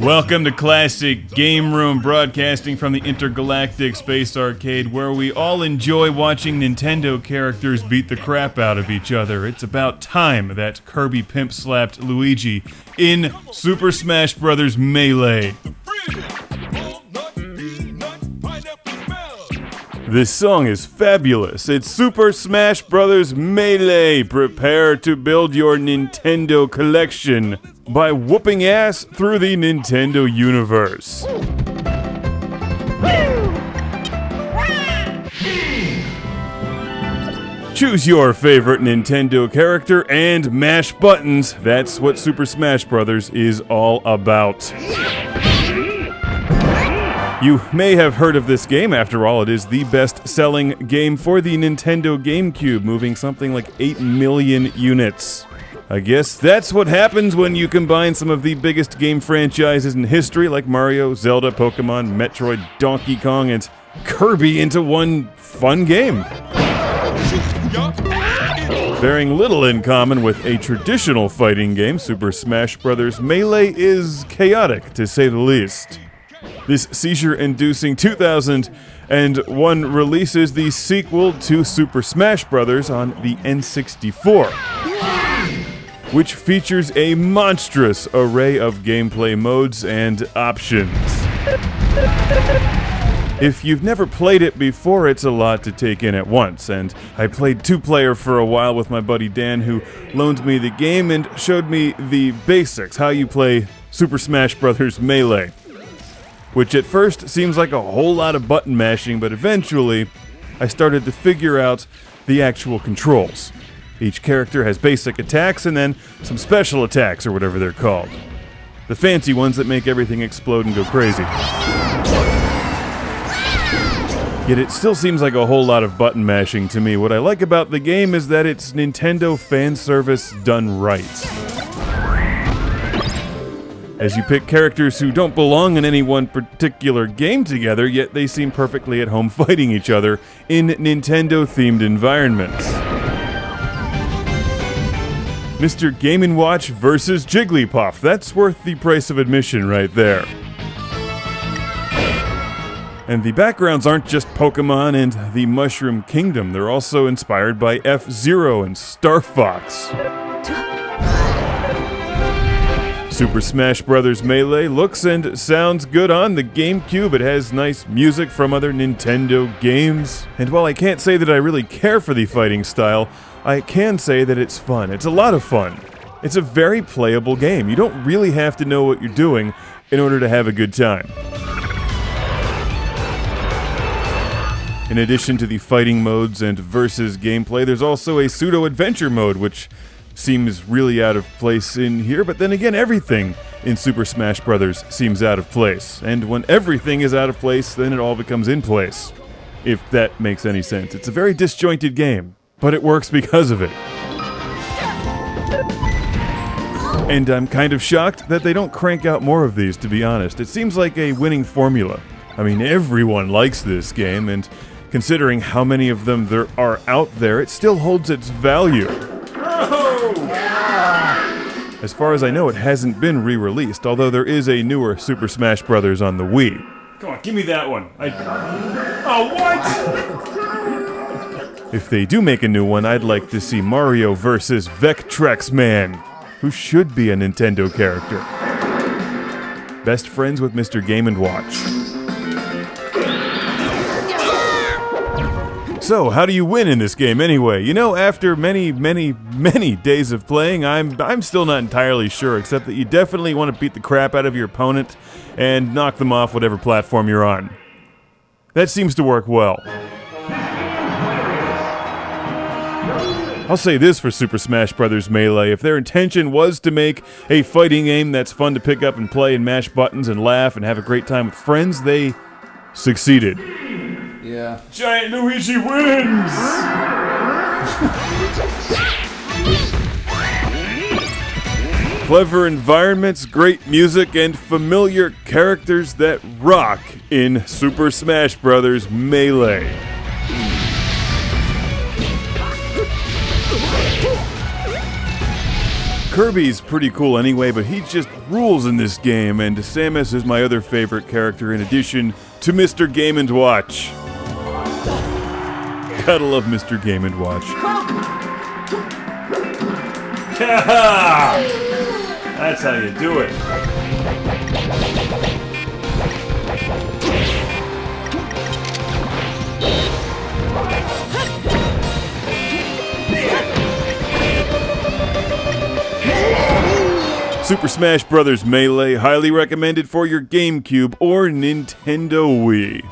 Welcome to Classic Game Room, broadcasting from the Intergalactic Space Arcade, where we all enjoy watching Nintendo characters beat the crap out of each other. It's about time that Kirby pimp-slapped Luigi in Super Smash Bros. Melee. This song is fabulous. It's Super Smash Bros. Melee. Prepare to build your Nintendo collection by whooping ass through the Nintendo universe. Choose your favorite Nintendo character and mash buttons. That's what Super Smash Bros. Is all about. You may have heard of this game. After all, it is the best-selling game for the Nintendo GameCube, moving something like 8 million units. I guess that's what happens when you combine some of the biggest game franchises in history, like Mario, Zelda, Pokemon, Metroid, Donkey Kong, and Kirby into one fun game. Bearing little in common with a traditional fighting game, Super Smash Bros. Melee is chaotic, to say the least. This seizure-inducing 2001 release is the sequel to Super Smash Bros. On the N64, which features a monstrous array of gameplay modes and options. If you've never played it before, it's a lot to take in at once, and I played two-player for a while with my buddy Dan, who loaned me the game and showed me the basics, how you play Super Smash Bros. Melee. Which at first seems like a whole lot of button mashing, but eventually I started to figure out the actual controls. Each character has basic attacks and then some special attacks, or whatever they're called. The fancy ones that make everything explode and go crazy. Yet it still seems like a whole lot of button mashing to me. What I like about the game is that it's Nintendo fan service done right. As you pick characters who don't belong in any one particular game together, yet they seem perfectly at home fighting each other in Nintendo-themed environments. Mr. Game & Watch versus Jigglypuff. That's worth the price of admission right there. And the backgrounds aren't just Pokemon and the Mushroom Kingdom. They're also inspired by F-Zero and Star Fox. Super Smash Bros. Melee looks and sounds good on the GameCube. It has nice music from other Nintendo games. And while I can't say that I really care for the fighting style, I can say that it's fun. It's a lot of fun. It's a very playable game. You don't really have to know what you're doing in order to have a good time. In addition to the fighting modes and versus gameplay, there's also a Pseudo adventure mode, which seems really out of place in here, but then again, everything in Super Smash Bros. Seems out of place. And when everything is out of place, then it all becomes in place. If that makes any sense. It's a very disjointed game, but it works because of it. And I'm kind of shocked that they don't crank out more of these, to be honest. It seems like a winning formula. I mean, everyone likes this game, and considering how many of them there are out there, it still holds its value. As far as I know, it hasn't been re-released, although there is a newer Super Smash Bros. On the Wii. Come on, give me that one. Oh, what? If they do make a new one, I'd like to see Mario versus Vectrex Man, who should be a Nintendo character. Best friends with Mr. Game & Watch. So, how do you win in this game anyway? You know, after many days of playing, I'm still not entirely sure, except that you definitely want to beat the crap out of your opponent and knock them off whatever platform you're on. That seems to work well. I'll say this for Super Smash Bros. Melee. If their intention was to make a fighting game that's fun to pick up and play and mash buttons and laugh and have a great time with friends, they succeeded. Yeah. Giant Luigi wins! Clever environments, great music, and familiar characters that rock in Super Smash Bros. Melee. Kirby's pretty cool anyway, but he just rules in this game, and Samus is my other favorite character in addition to Mr. Game & Watch. Gotta love Mr. Game & Watch. That's how you do it. Super Smash Bros. Melee, highly recommended for your GameCube or Nintendo Wii.